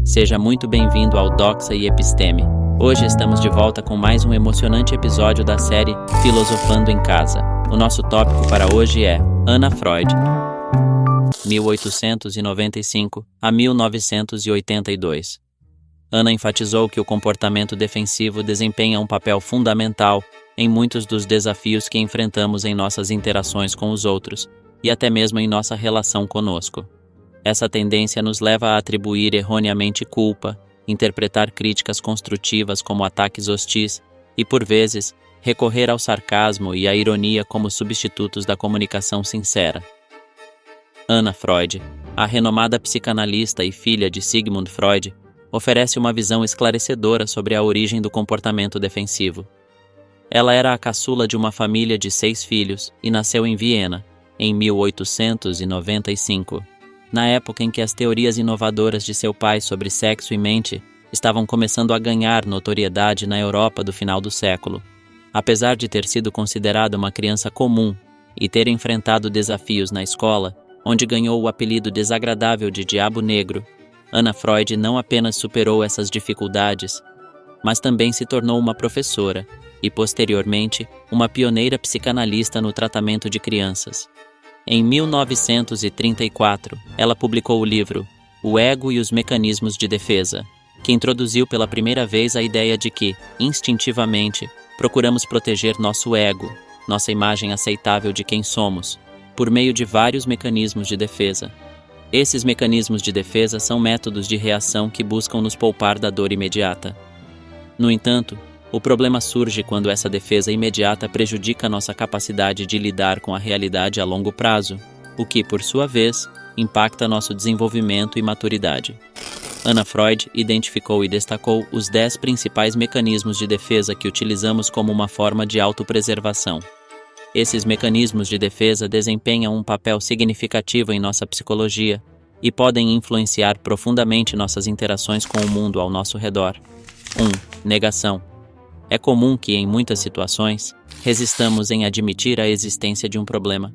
Seja muito bem-vindo ao Doxa e Episteme. Hoje estamos de volta com mais um emocionante episódio da série Filosofando em Casa. O nosso tópico para hoje é Anna Freud, 1895 a 1982. Anna enfatizou que o comportamento defensivo desempenha um papel fundamental em muitos dos desafios que enfrentamos em nossas interações com os outros e até mesmo em nossa relação conosco. Essa tendência nos leva a atribuir erroneamente culpa, interpretar críticas construtivas como ataques hostis e, por vezes, recorrer ao sarcasmo e à ironia como substitutos da comunicação sincera. Anna Freud, a renomada psicanalista e filha de Sigmund Freud, oferece uma visão esclarecedora sobre a origem do comportamento defensivo. Ela era a caçula de uma família de 6 filhos e nasceu em Viena, em 1895. Na época em que as teorias inovadoras de seu pai sobre sexo e mente estavam começando a ganhar notoriedade na Europa do final do século. Apesar de ter sido considerada uma criança comum e ter enfrentado desafios na escola, onde ganhou o apelido desagradável de Diabo Negro, Anna Freud não apenas superou essas dificuldades, mas também se tornou uma professora e, posteriormente, uma pioneira psicanalista no tratamento de crianças. Em 1934, ela publicou o livro O Ego e os Mecanismos de Defesa, que introduziu pela primeira vez a ideia de que, instintivamente, procuramos proteger nosso ego, nossa imagem aceitável de quem somos, por meio de vários mecanismos de defesa. Esses mecanismos de defesa são métodos de reação que buscam nos poupar da dor imediata. No entanto, o problema surge quando essa defesa imediata prejudica nossa capacidade de lidar com a realidade a longo prazo, o que, por sua vez, impacta nosso desenvolvimento e maturidade. Anna Freud identificou e destacou os 10 principais mecanismos de defesa que utilizamos como uma forma de autopreservação. Esses mecanismos de defesa desempenham um papel significativo em nossa psicologia e podem influenciar profundamente nossas interações com o mundo ao nosso redor. 1. Negação. É comum que, em muitas situações, resistamos em admitir a existência de um problema.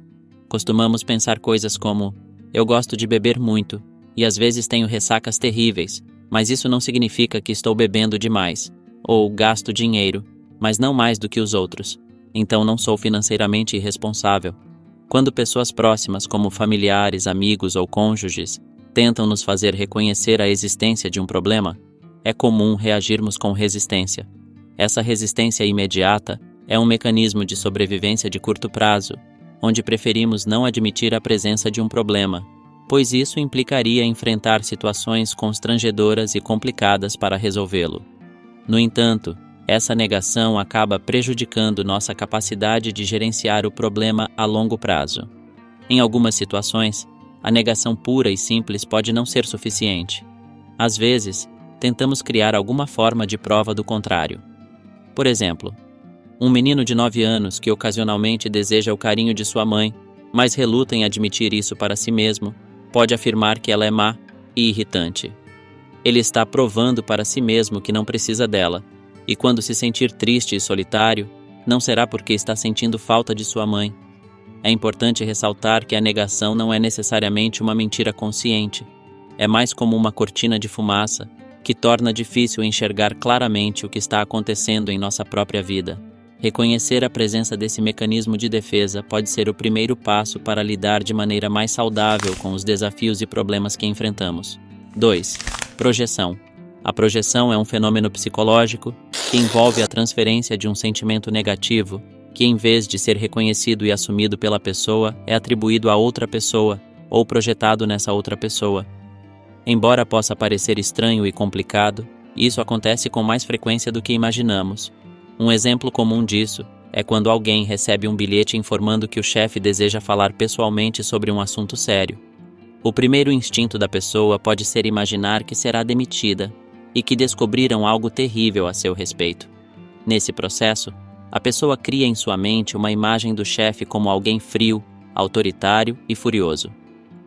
Costumamos pensar coisas como: eu gosto de beber muito, e às vezes tenho ressacas terríveis, mas isso não significa que estou bebendo demais. Ou gasto dinheiro, mas não mais do que os outros, então não sou financeiramente irresponsável. Quando pessoas próximas, como familiares, amigos ou cônjuges, tentam nos fazer reconhecer a existência de um problema, é comum reagirmos com resistência. Essa resistência imediata é um mecanismo de sobrevivência de curto prazo, onde preferimos não admitir a presença de um problema, pois isso implicaria enfrentar situações constrangedoras e complicadas para resolvê-lo. No entanto, essa negação acaba prejudicando nossa capacidade de gerenciar o problema a longo prazo. Em algumas situações, a negação pura e simples pode não ser suficiente. Às vezes, tentamos criar alguma forma de prova do contrário. Por exemplo, um menino de 9 anos que ocasionalmente deseja o carinho de sua mãe, mas reluta em admitir isso para si mesmo, pode afirmar que ela é má e irritante. Ele está provando para si mesmo que não precisa dela, e quando se sentir triste e solitário, não será porque está sentindo falta de sua mãe. É importante ressaltar que a negação não é necessariamente uma mentira consciente. É mais como uma cortina de fumaça que torna difícil enxergar claramente o que está acontecendo em nossa própria vida. Reconhecer a presença desse mecanismo de defesa pode ser o primeiro passo para lidar de maneira mais saudável com os desafios e problemas que enfrentamos. 2. Projeção. A projeção é um fenômeno psicológico que envolve a transferência de um sentimento negativo que, em vez de ser reconhecido e assumido pela pessoa, é atribuído a outra pessoa ou projetado nessa outra pessoa. Embora possa parecer estranho e complicado, isso acontece com mais frequência do que imaginamos. Um exemplo comum disso é quando alguém recebe um bilhete informando que o chefe deseja falar pessoalmente sobre um assunto sério. O primeiro instinto da pessoa pode ser imaginar que será demitida e que descobriram algo terrível a seu respeito. Nesse processo, a pessoa cria em sua mente uma imagem do chefe como alguém frio, autoritário e furioso.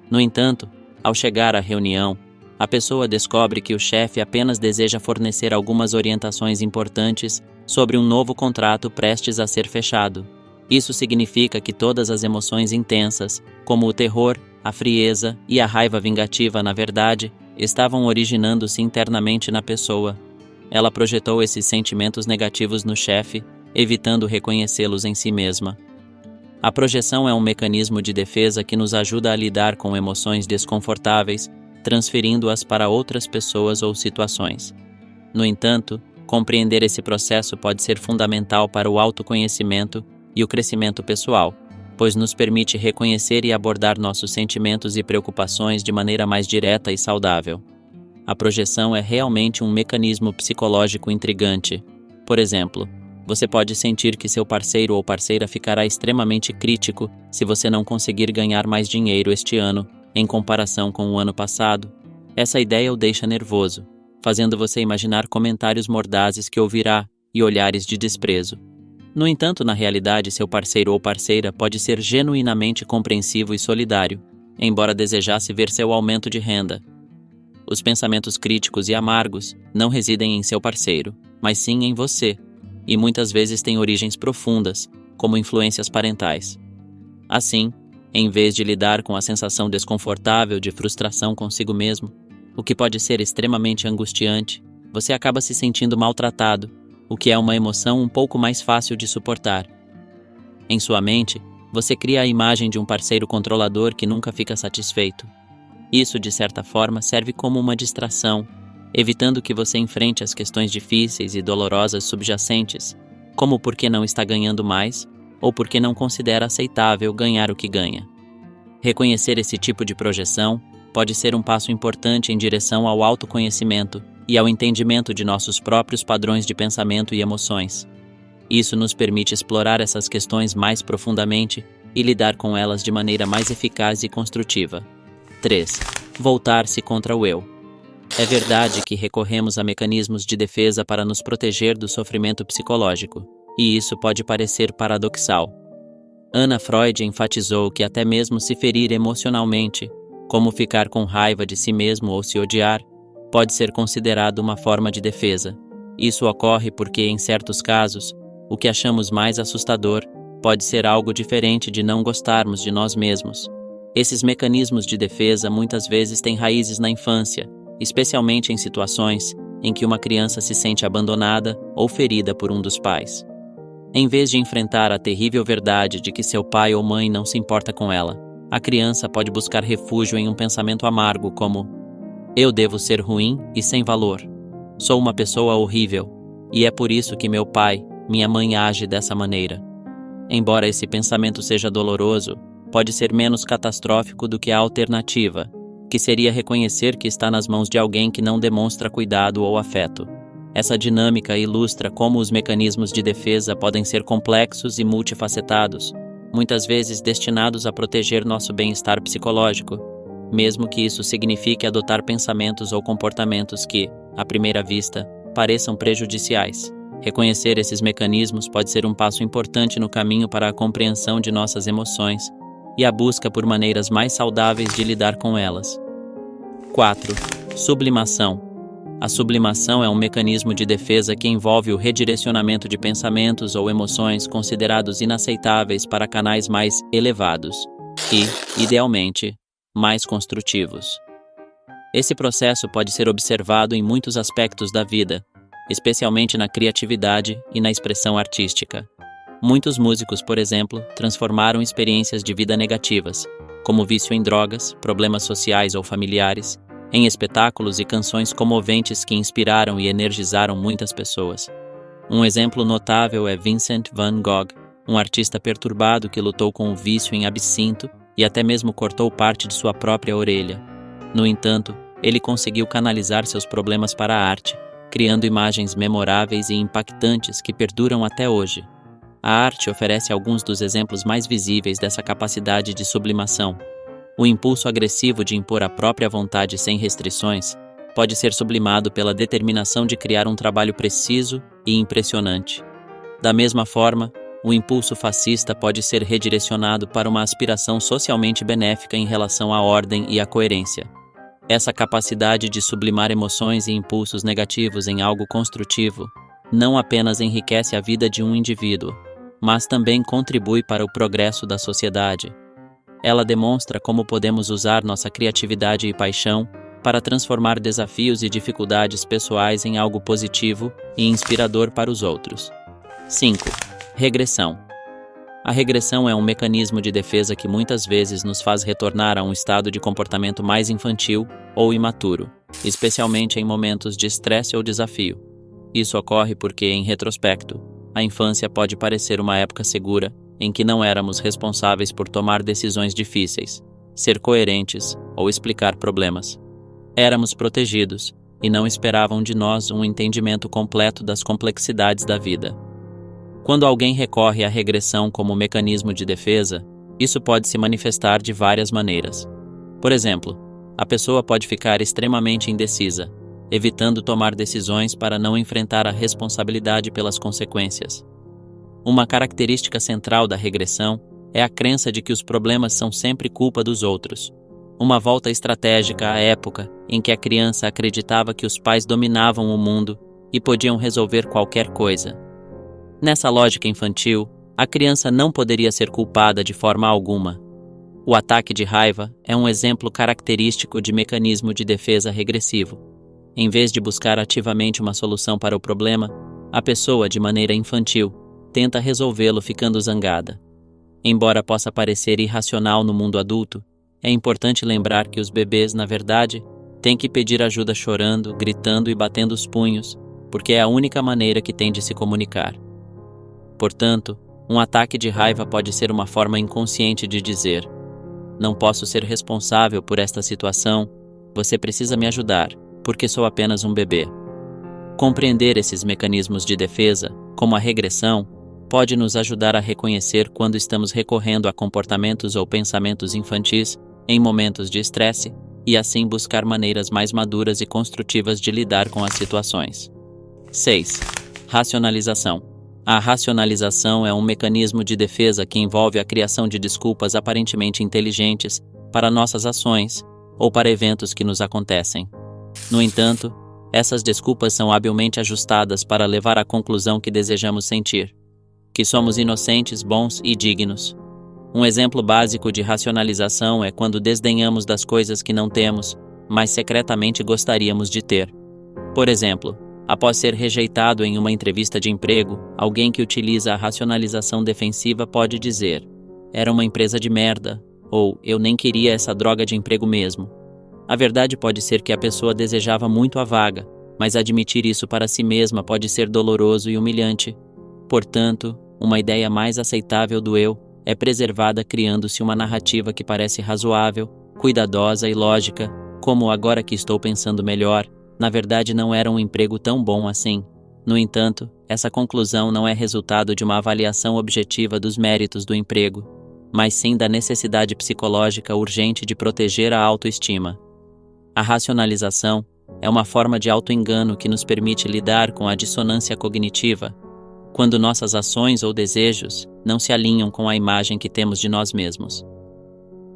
No entanto, ao chegar à reunião, a pessoa descobre que o chefe apenas deseja fornecer algumas orientações importantes sobre um novo contrato prestes a ser fechado. Isso significa que todas as emoções intensas, como o terror, a frieza e a raiva vingativa, na verdade, estavam originando-se internamente na pessoa. Ela projetou esses sentimentos negativos no chefe, evitando reconhecê-los em si mesma. A projeção é um mecanismo de defesa que nos ajuda a lidar com emoções desconfortáveis, transferindo-as para outras pessoas ou situações. No entanto, compreender esse processo pode ser fundamental para o autoconhecimento e o crescimento pessoal, pois nos permite reconhecer e abordar nossos sentimentos e preocupações de maneira mais direta e saudável. A projeção é realmente um mecanismo psicológico intrigante. Por exemplo, você pode sentir que seu parceiro ou parceira ficará extremamente crítico se você não conseguir ganhar mais dinheiro este ano, em comparação com o ano passado. Essa ideia o deixa nervoso, fazendo você imaginar comentários mordazes que ouvirá e olhares de desprezo. No entanto, na realidade, seu parceiro ou parceira pode ser genuinamente compreensivo e solidário, embora desejasse ver seu aumento de renda. Os pensamentos críticos e amargos não residem em seu parceiro, mas sim em você, e muitas vezes têm origens profundas, como influências parentais. Assim, em vez de lidar com a sensação desconfortável de frustração consigo mesmo, o que pode ser extremamente angustiante, você acaba se sentindo maltratado, o que é uma emoção um pouco mais fácil de suportar. Em sua mente, você cria a imagem de um parceiro controlador que nunca fica satisfeito. Isso, de certa forma, serve como uma distração, evitando que você enfrente as questões difíceis e dolorosas subjacentes, como por que não está ganhando mais, ou por que não considera aceitável ganhar o que ganha. Reconhecer esse tipo de projeção pode ser um passo importante em direção ao autoconhecimento e ao entendimento de nossos próprios padrões de pensamento e emoções. Isso nos permite explorar essas questões mais profundamente e lidar com elas de maneira mais eficaz e construtiva. 3. Voltar-se contra o eu. É verdade que recorremos a mecanismos de defesa para nos proteger do sofrimento psicológico, e isso pode parecer paradoxal. Anna Freud enfatizou que até mesmo se ferir emocionalmente, como ficar com raiva de si mesmo ou se odiar, pode ser considerado uma forma de defesa. Isso ocorre porque, em certos casos, o que achamos mais assustador pode ser algo diferente de não gostarmos de nós mesmos. Esses mecanismos de defesa muitas vezes têm raízes na infância, especialmente em situações em que uma criança se sente abandonada ou ferida por um dos pais. Em vez de enfrentar a terrível verdade de que seu pai ou mãe não se importa com ela, a criança pode buscar refúgio em um pensamento amargo como: eu devo ser ruim e sem valor. Sou uma pessoa horrível, e é por isso que meu pai, minha mãe age dessa maneira. Embora esse pensamento seja doloroso, pode ser menos catastrófico do que a alternativa, que seria reconhecer que está nas mãos de alguém que não demonstra cuidado ou afeto. Essa dinâmica ilustra como os mecanismos de defesa podem ser complexos e multifacetados, muitas vezes destinados a proteger nosso bem-estar psicológico, mesmo que isso signifique adotar pensamentos ou comportamentos que, à primeira vista, pareçam prejudiciais. Reconhecer esses mecanismos pode ser um passo importante no caminho para a compreensão de nossas emoções e a busca por maneiras mais saudáveis de lidar com elas. 4. Sublimação. A sublimação é um mecanismo de defesa que envolve o redirecionamento de pensamentos ou emoções considerados inaceitáveis para canais mais elevados e, idealmente, mais construtivos. Esse processo pode ser observado em muitos aspectos da vida, especialmente na criatividade e na expressão artística. Muitos músicos, por exemplo, transformaram experiências de vida negativas, como vício em drogas, problemas sociais ou familiares, em espetáculos e canções comoventes que inspiraram e energizaram muitas pessoas. Um exemplo notável é Vincent van Gogh, um artista perturbado que lutou com o vício em absinto e até mesmo cortou parte de sua própria orelha. No entanto, ele conseguiu canalizar seus problemas para a arte, criando imagens memoráveis e impactantes que perduram até hoje. A arte oferece alguns dos exemplos mais visíveis dessa capacidade de sublimação. O impulso agressivo de impor a própria vontade sem restrições pode ser sublimado pela determinação de criar um trabalho preciso e impressionante. Da mesma forma, o impulso fascista pode ser redirecionado para uma aspiração socialmente benéfica em relação à ordem e à coerência. Essa capacidade de sublimar emoções e impulsos negativos em algo construtivo não apenas enriquece a vida de um indivíduo, mas também contribui para o progresso da sociedade. Ela demonstra como podemos usar nossa criatividade e paixão para transformar desafios e dificuldades pessoais em algo positivo e inspirador para os outros. 5. Regressão. A regressão é um mecanismo de defesa que muitas vezes nos faz retornar a um estado de comportamento mais infantil ou imaturo, especialmente em momentos de estresse ou desafio. Isso ocorre porque, em retrospecto, a infância pode parecer uma época segura em que não éramos responsáveis por tomar decisões difíceis, ser coerentes ou explicar problemas. Éramos protegidos e não esperavam de nós um entendimento completo das complexidades da vida. Quando alguém recorre à regressão como mecanismo de defesa, isso pode se manifestar de várias maneiras. Por exemplo, a pessoa pode ficar extremamente indecisa, evitando tomar decisões para não enfrentar a responsabilidade pelas consequências. Uma característica central da regressão é a crença de que os problemas são sempre culpa dos outros. Uma volta estratégica à época em que a criança acreditava que os pais dominavam o mundo e podiam resolver qualquer coisa. Nessa lógica infantil, a criança não poderia ser culpada de forma alguma. O ataque de raiva é um exemplo característico de mecanismo de defesa regressivo. Em vez de buscar ativamente uma solução para o problema, a pessoa, de maneira infantil, tenta resolvê-lo ficando zangada. Embora possa parecer irracional no mundo adulto, é importante lembrar que os bebês, na verdade, têm que pedir ajuda chorando, gritando e batendo os punhos, porque é a única maneira que têm de se comunicar. Portanto, um ataque de raiva pode ser uma forma inconsciente de dizer: "Não posso ser responsável por esta situação, você precisa me ajudar, porque sou apenas um bebê." Compreender esses mecanismos de defesa, como a regressão, pode nos ajudar a reconhecer quando estamos recorrendo a comportamentos ou pensamentos infantis em momentos de estresse e assim buscar maneiras mais maduras e construtivas de lidar com as situações. 6. Racionalização. A racionalização é um mecanismo de defesa que envolve a criação de desculpas aparentemente inteligentes para nossas ações ou para eventos que nos acontecem. No entanto, essas desculpas são habilmente ajustadas para levar à conclusão que desejamos sentir: que somos inocentes, bons e dignos. Um exemplo básico de racionalização é quando desdenhamos das coisas que não temos, mas secretamente gostaríamos de ter. Por exemplo, após ser rejeitado em uma entrevista de emprego, alguém que utiliza a racionalização defensiva pode dizer: "Era uma empresa de merda", ou "Eu nem queria essa droga de emprego mesmo." A verdade pode ser que a pessoa desejava muito a vaga, mas admitir isso para si mesma pode ser doloroso e humilhante. Portanto, uma ideia mais aceitável do eu é preservada criando-se uma narrativa que parece razoável, cuidadosa e lógica, como "agora que estou pensando melhor, na verdade não era um emprego tão bom assim." No entanto, essa conclusão não é resultado de uma avaliação objetiva dos méritos do emprego, mas sim da necessidade psicológica urgente de proteger a autoestima. A racionalização é uma forma de auto-engano que nos permite lidar com a dissonância cognitiva, quando nossas ações ou desejos não se alinham com a imagem que temos de nós mesmos.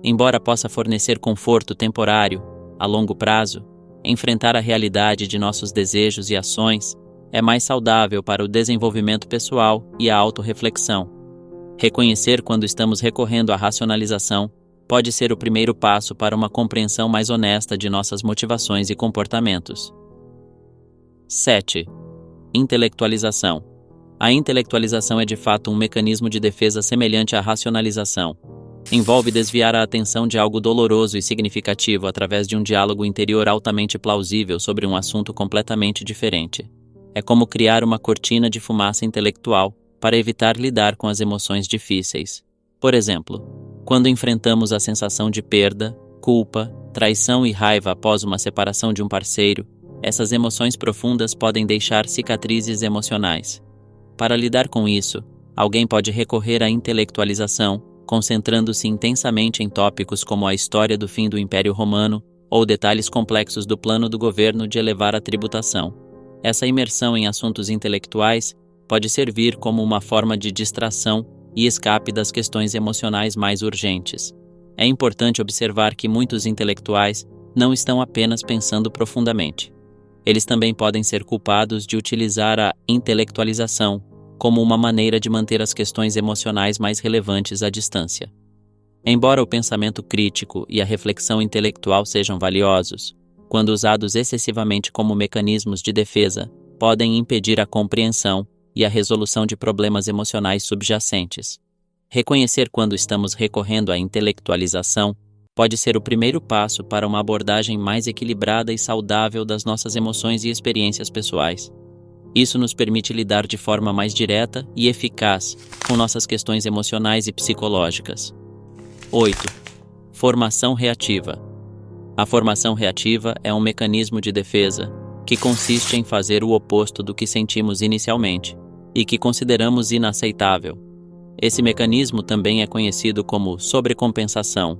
Embora possa fornecer conforto temporário, a longo prazo, enfrentar a realidade de nossos desejos e ações é mais saudável para o desenvolvimento pessoal e a autorreflexão. Reconhecer quando estamos recorrendo à racionalização pode ser o primeiro passo para uma compreensão mais honesta de nossas motivações e comportamentos. 7. Intelectualização. A intelectualização é de fato um mecanismo de defesa semelhante à racionalização. Envolve desviar a atenção de algo doloroso e significativo através de um diálogo interior altamente plausível sobre um assunto completamente diferente. É como criar uma cortina de fumaça intelectual para evitar lidar com as emoções difíceis. Por exemplo, quando enfrentamos a sensação de perda, culpa, traição e raiva após uma separação de um parceiro, essas emoções profundas podem deixar cicatrizes emocionais. Para lidar com isso, alguém pode recorrer à intelectualização, concentrando-se intensamente em tópicos como a história do fim do Império Romano ou detalhes complexos do plano do governo de elevar a tributação. Essa imersão em assuntos intelectuais pode servir como uma forma de distração e escape das questões emocionais mais urgentes. É importante observar que muitos intelectuais não estão apenas pensando profundamente. Eles também podem ser culpados de utilizar a intelectualização como uma maneira de manter as questões emocionais mais relevantes à distância. Embora o pensamento crítico e a reflexão intelectual sejam valiosos, quando usados excessivamente como mecanismos de defesa, podem impedir a compreensão e a resolução de problemas emocionais subjacentes. Reconhecer quando estamos recorrendo à intelectualização pode ser o primeiro passo para uma abordagem mais equilibrada e saudável das nossas emoções e experiências pessoais. Isso nos permite lidar de forma mais direta e eficaz com nossas questões emocionais e psicológicas. 8. Formação reativa. A formação reativa é um mecanismo de defesa que consiste em fazer o oposto do que sentimos inicialmente e que consideramos inaceitável. Esse mecanismo também é conhecido como sobrecompensação.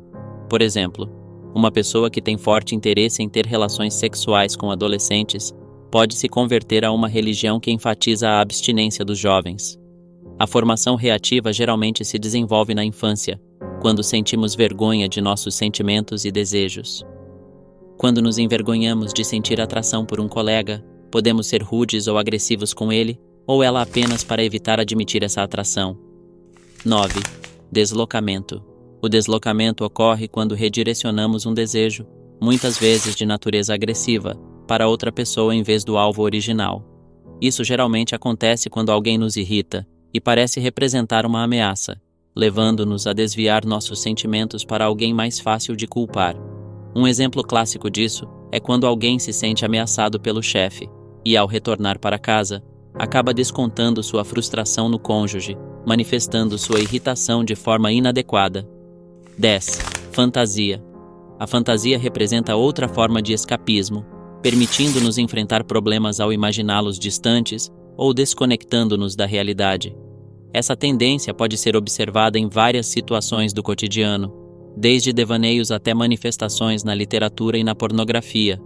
Por exemplo, uma pessoa que tem forte interesse em ter relações sexuais com adolescentes pode se converter a uma religião que enfatiza a abstinência dos jovens. A formação reativa geralmente se desenvolve na infância, quando sentimos vergonha de nossos sentimentos e desejos. Quando nos envergonhamos de sentir atração por um colega, podemos ser rudes ou agressivos com ele, ou ela apenas para evitar admitir essa atração. 9. Deslocamento. O deslocamento ocorre quando redirecionamos um desejo, muitas vezes de natureza agressiva, para outra pessoa em vez do alvo original. Isso geralmente acontece quando alguém nos irrita e parece representar uma ameaça, levando-nos a desviar nossos sentimentos para alguém mais fácil de culpar. Um exemplo clássico disso é quando alguém se sente ameaçado pelo chefe e, ao retornar para casa, acaba descontando sua frustração no cônjuge, manifestando sua irritação de forma inadequada. 10. Fantasia. A fantasia representa outra forma de escapismo, permitindo-nos enfrentar problemas ao imaginá-los distantes ou desconectando-nos da realidade. Essa tendência pode ser observada em várias situações do cotidiano, desde devaneios até manifestações na literatura e na pornografia.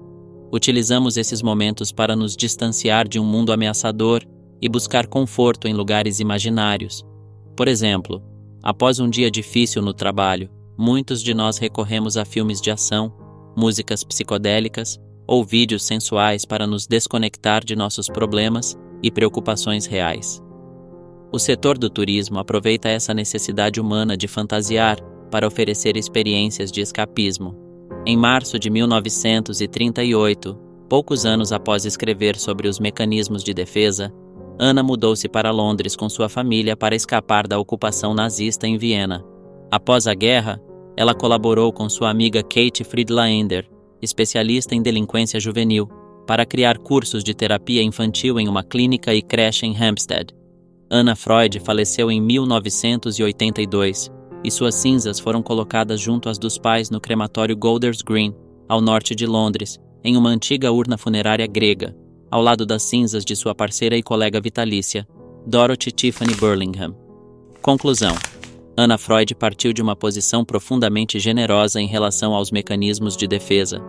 Utilizamos esses momentos para nos distanciar de um mundo ameaçador e buscar conforto em lugares imaginários. Por exemplo, após um dia difícil no trabalho, muitos de nós recorremos a filmes de ação, músicas psicodélicas ou vídeos sensuais para nos desconectar de nossos problemas e preocupações reais. O setor do turismo aproveita essa necessidade humana de fantasiar para oferecer experiências de escapismo. Em março de 1938, poucos anos após escrever sobre os mecanismos de defesa, Anna mudou-se para Londres com sua família para escapar da ocupação nazista em Viena. Após a guerra, ela colaborou com sua amiga Kate Friedlaender, especialista em delinquência juvenil, para criar cursos de terapia infantil em uma clínica e creche em Hampstead. Anna Freud faleceu em 1982 e suas cinzas foram colocadas junto às dos pais no crematório Golders Green, ao norte de Londres, em uma antiga urna funerária grega, ao lado das cinzas de sua parceira e colega vitalícia, Dorothy Tiffany Burlingham. Conclusão. Anna Freud partiu de uma posição profundamente generosa em relação aos mecanismos de defesa.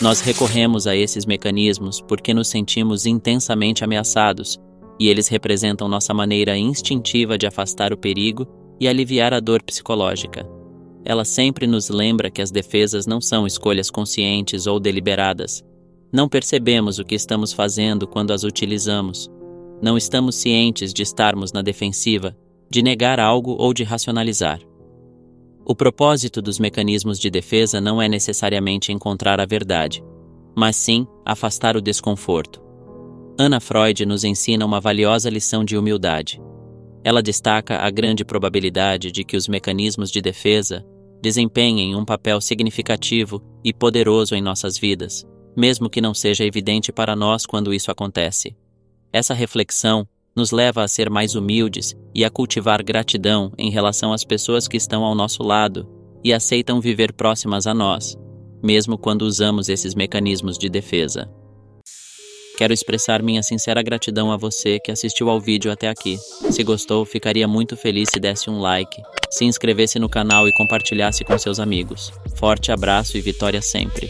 Nós recorremos a esses mecanismos porque nos sentimos intensamente ameaçados, e eles representam nossa maneira instintiva de afastar o perigo e aliviar a dor psicológica. Ela sempre nos lembra que as defesas não são escolhas conscientes ou deliberadas. Não percebemos o que estamos fazendo quando as utilizamos. Não estamos cientes de estarmos na defensiva, de negar algo ou de racionalizar. O propósito dos mecanismos de defesa não é necessariamente encontrar a verdade, mas sim afastar o desconforto. Anna Freud nos ensina uma valiosa lição de humildade. Ela destaca a grande probabilidade de que os mecanismos de defesa desempenhem um papel significativo e poderoso em nossas vidas, mesmo que não seja evidente para nós quando isso acontece. Essa reflexão nos leva a ser mais humildes e a cultivar gratidão em relação às pessoas que estão ao nosso lado e aceitam viver próximas a nós, mesmo quando usamos esses mecanismos de defesa. Quero expressar minha sincera gratidão a você que assistiu ao vídeo até aqui. Se gostou, ficaria muito feliz se desse um like, se inscrevesse no canal e compartilhasse com seus amigos. Forte abraço e vitória sempre!